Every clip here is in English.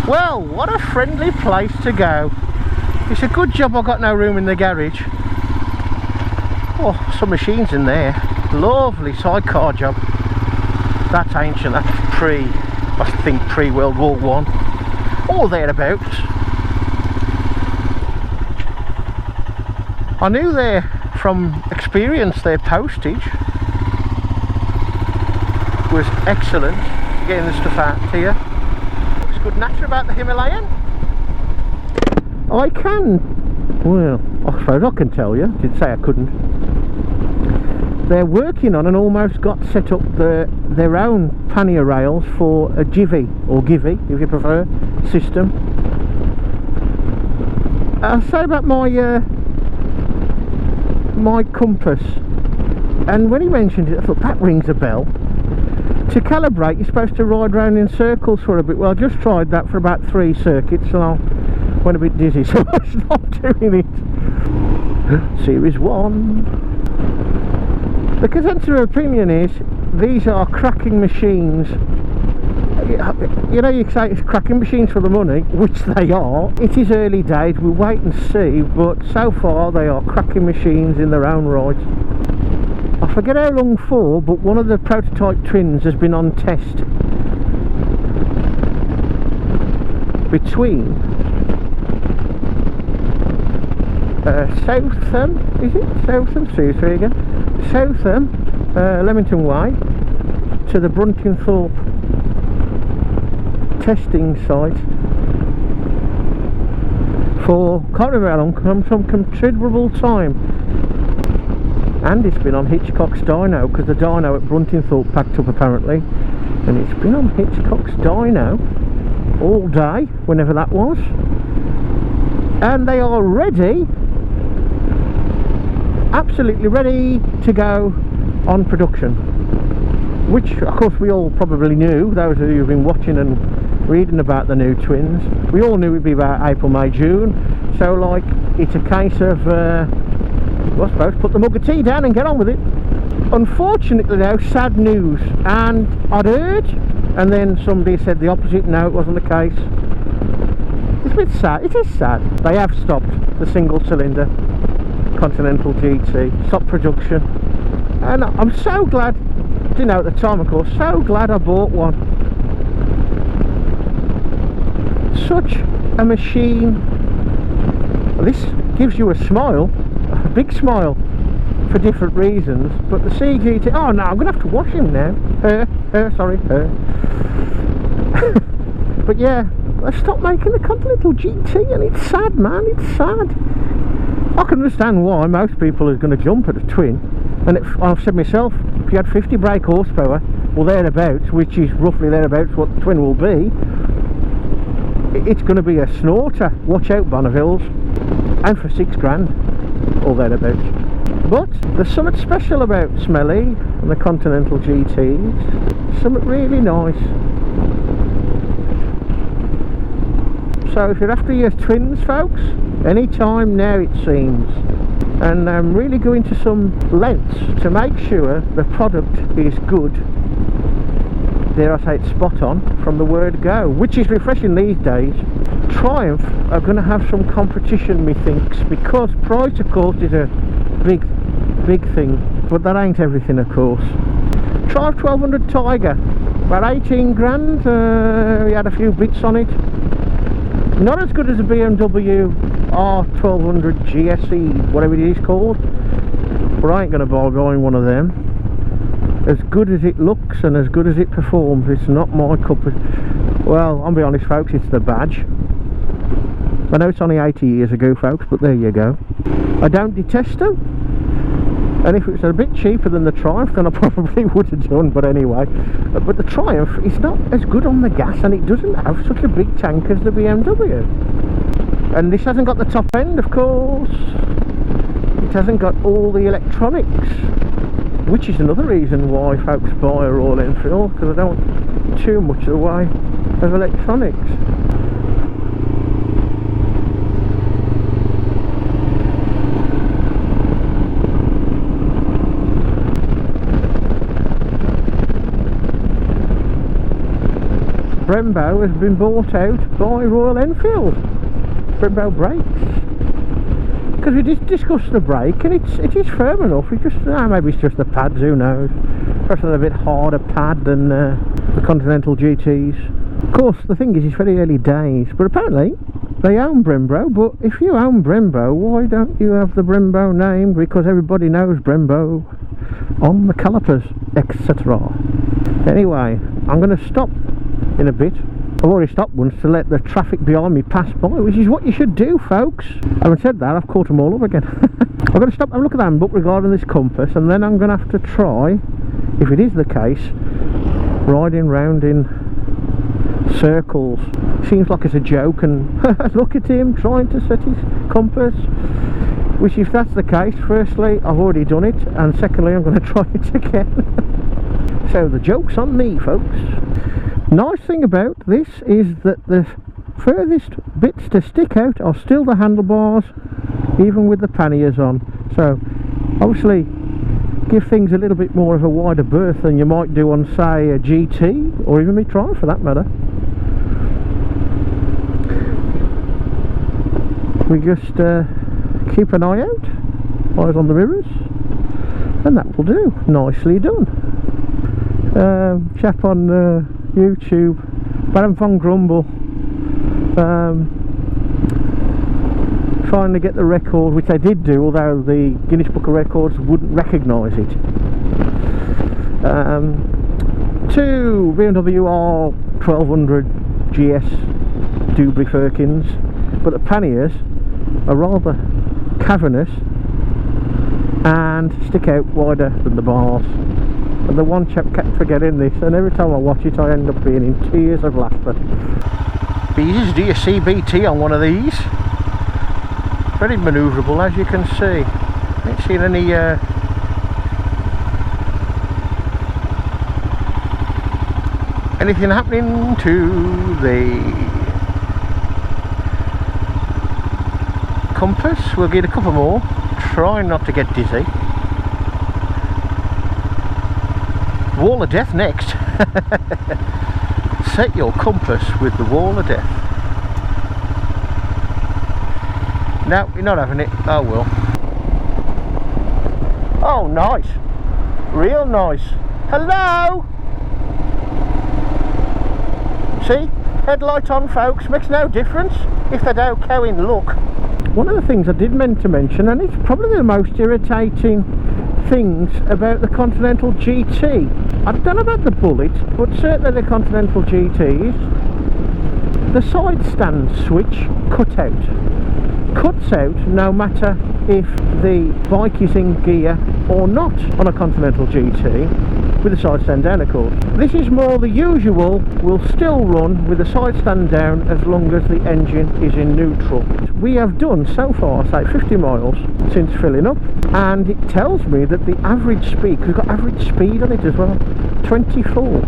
Well, what a friendly place to go. It's a good job I got no room in the garage. Oh, some machines in there. Lovely sidecar job. That's ancient, that's I think pre-World War One. Or thereabouts. I knew from experience their postage was excellent, getting the stuff out to you. It's good nature about the Himalayan. I suppose I can tell you, didn't say I couldn't. They're working on and almost got set up their own pannier rails for a Givi, or Givi if you prefer, system. I'll say about my compass, and when he mentioned it I thought that rings a bell. To calibrate you're supposed to ride round in circles for a bit. Well, I just tried that for about 3 circuits and I went a bit dizzy, so I stopped doing it. Series 1. The consensus of opinion is these are cracking machines. You know, you say it's cracking machines for the money, which they are. It is early days, we'll wait and see, but so far they are cracking machines in their own right. I forget how long for, but one of the prototype twins has been on test between Southam, is it? Southam? Seriously again? Southam, Leamington Way, to the Bruntingthorpe testing site for, can't remember how long, some considerable time. And it's been on Hitchcocks dyno, because the dyno at Bruntingthorpe packed up apparently, and it's been on Hitchcocks dyno all day, whenever that was, and they are ready, absolutely ready to go on production, which of course we all probably knew, those of you who've been watching and reading about the new twins. We all knew it'd be about April, May, June, so like it's a case of well, I suppose put the mug of tea down and get on with it. Unfortunately though, sad news, and I'd heard, and then somebody said the opposite. No, it wasn't the case. It's a bit sad. It is sad. They have stopped the single cylinder Continental GT, stopped production, and I'm so glad. Didn't know at the time, of course. So glad I bought one. Such a machine. This gives you a smile, a big smile, for different reasons. But the CGT, oh no, I'm gonna have to wash him now. Sorry. But yeah, I stopped making the Continental GT, and it's sad, man. It's sad. I can understand why most people are going to jump at a twin, and I've said myself, if you had 50 brake horsepower or thereabouts, which is roughly thereabouts what the twin will be, it's going to be a snorter. Watch out, Bonnevilles. And for £6,000 or thereabouts. But there's something special about Smelly and the Continental GTs. Something really nice. So if you're after your twins, folks, any time now it seems. And I'm really going to some lengths to make sure the product is good, dare I say it's spot on, from the word go, which is refreshing these days. Triumph are going to have some competition, methinks, because price of course is a big thing, but that ain't everything, of course. Triumph 1200 Tiger, about £18,000. We had a few bits on it. Not as good as a BMW R1200 GSE, whatever it is called, but I ain't going to bother buying one of them. As good as it looks and as good as it performs, it's not my cup of... Well, I'll be honest folks, it's the badge. I know it's only 80 years ago folks, but there you go. I don't detest them, and if it was a bit cheaper than the Triumph then I probably would have done, but anyway. But the Triumph is not as good on the gas, and it doesn't have such a big tank as the BMW. And this hasn't got the top end, of course. It hasn't got all the electronics, which is another reason why folks buy a Royal Enfield, because I don't want too much of the way of electronics. Brembo has been bought out by Royal Enfield. Brembo brakes. Because we did discuss the brake, and it is firm enough. It's just maybe it's just the pads, who knows? Perhaps a bit harder pad than the Continental GTs. Of course, the thing is, it's very early days, but apparently they own Brembo. But if you own Brembo, why don't you have the Brembo name? Because everybody knows Brembo on the calipers, etc. Anyway, I'm going to stop in a bit. I've already stopped once to let the traffic behind me pass by, which is what you should do, folks. Having said that, I've caught them all up again. I've got to stop and have a look at the handbook regarding this compass, and then I'm going to have to try, if it is the case, riding round in circles. Seems like it's a joke, and look at him trying to set his compass. Which, if that's the case, firstly, I've already done it, and secondly, I'm going to try it again. So the joke's on me, folks. Nice thing about this is that the furthest bits to stick out are still the handlebars, even with the panniers on. So obviously give things a little bit more of a wider berth than you might do on, say, a GT or even my Triumph for that matter. We just keep an eye out, eyes on the mirrors, and that will do. Nicely done. Chap on YouTube, Baron von Grumble, trying to get the record, which they did do, although the Guinness Book of Records wouldn't recognise it. Two BMW R1200 GS Dubry Firkins, but the panniers are rather cavernous and stick out wider than the bars. And the one chap kept forgetting this, and every time I watch it I end up being in tears of laughter. Be easy to do your CBT on one of these. Very manoeuvrable, as you can see. I ain't seen any anything happening to the compass. We'll get a couple more, trying not to get dizzy. Wall of death next. Set your compass with the wall of death. No, you're not having it. Oh well. Oh, nice. Real nice. Hello. See, headlight on, folks, makes no difference if they don't go in look. One of the things I did meant to mention, and it's probably the most irritating things about the Continental GT. I don't know about the Bullet, but certainly the Continental GTs, the side stand switch cuts out no matter if the bike is in gear or not on a Continental GT, with the side stand down of course. This is more the usual, will still run with the side stand down as long as the engine is in neutral. We have done so far, say 50 miles since filling up, and it tells me that the average speed, because we've got average speed on it as well, 24,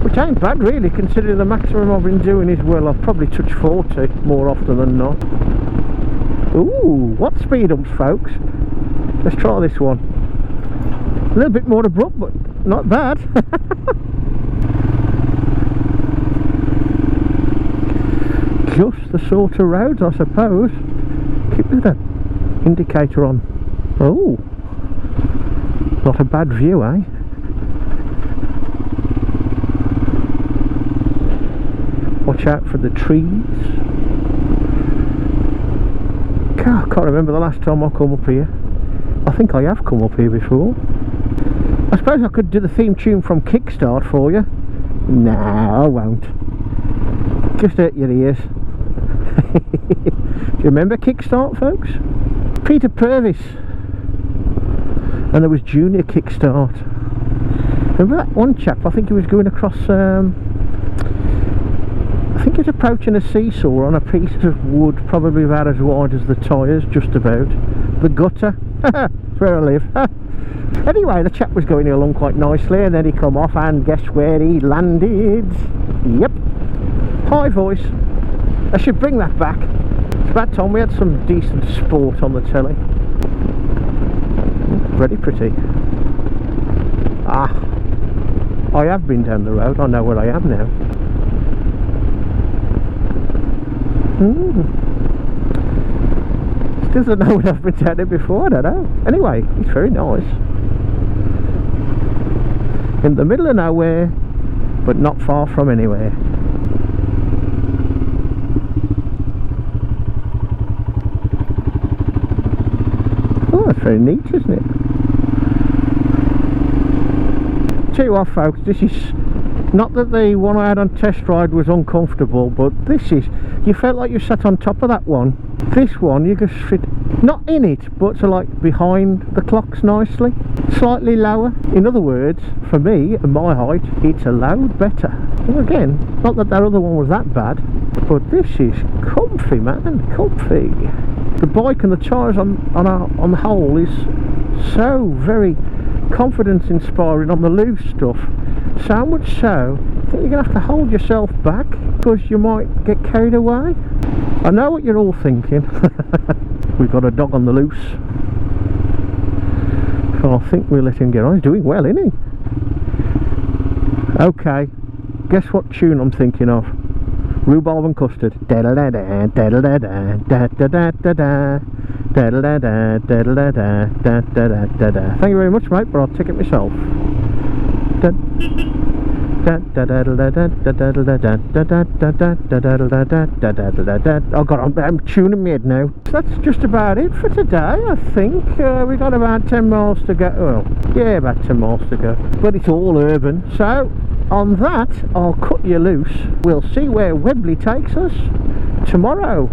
which ain't bad really, considering the maximum I've been doing is, well, I've probably touched 40 more often than not. Ooh, what speed ups, folks. Let's try this one. A little bit more abrupt, but not bad. Just the sort of roads, I suppose. Keep with the indicator on. Oh, not a bad view, eh? Watch out for the trees. I can't remember the last time I come up here. I think I have come up here before. I suppose I could do the theme tune from Kickstart for you. No, I won't. Just hurt your ears. Do you remember Kickstart, folks? Peter Purvis. And there was Junior Kickstart. Remember that one chap? I think he was going across I think he's approaching a seesaw on a piece of wood, probably about as wide as the tyres, just about. The gutter. That's where I live. Anyway, the chap was going along quite nicely, and then he come off, and guess where he landed? Yep. High voice. I should bring that back. It's about time we had some decent sport on the telly. Very pretty. Ah, I have been down the road. I know where I am now. Doesn't know when I've been down it before, I don't know. Anyway, it's very nice. In the middle of nowhere, but not far from anywhere. Oh, that's very neat, isn't it? Tell you what, folks, this is not that the one I had on test ride was uncomfortable, but this is, you felt like you sat on top of that one. This one you just sit not in it, but so like behind the clocks nicely, slightly lower. In other words, for me at my height, it's a load better. And again, not that other one was that bad, but this is comfy, man, comfy. The bike and the tyres on the whole is so very confidence inspiring on the loose stuff, so much so I think you're gonna have to hold yourself back because you might get carried away. I know what you're all thinking. We've got a dog on the loose. Oh, I think we'll let him get on. He's doing well, isn't he? Okay, guess what tune I'm thinking of? Rhubarb and custard. Da da da da da da da da da da da da. Da da da da da da da da da da da. Thank you very much, mate, but I'll take it myself. Da da da da da da da da da da da da da da da da da. Oh God, I'm tuning my head now. That's just about it for today, I think. We got about 10 miles to go. Well, yeah, about 10 miles to go. But it's all urban, so on that, I'll cut you loose. We'll see where Webley takes us tomorrow.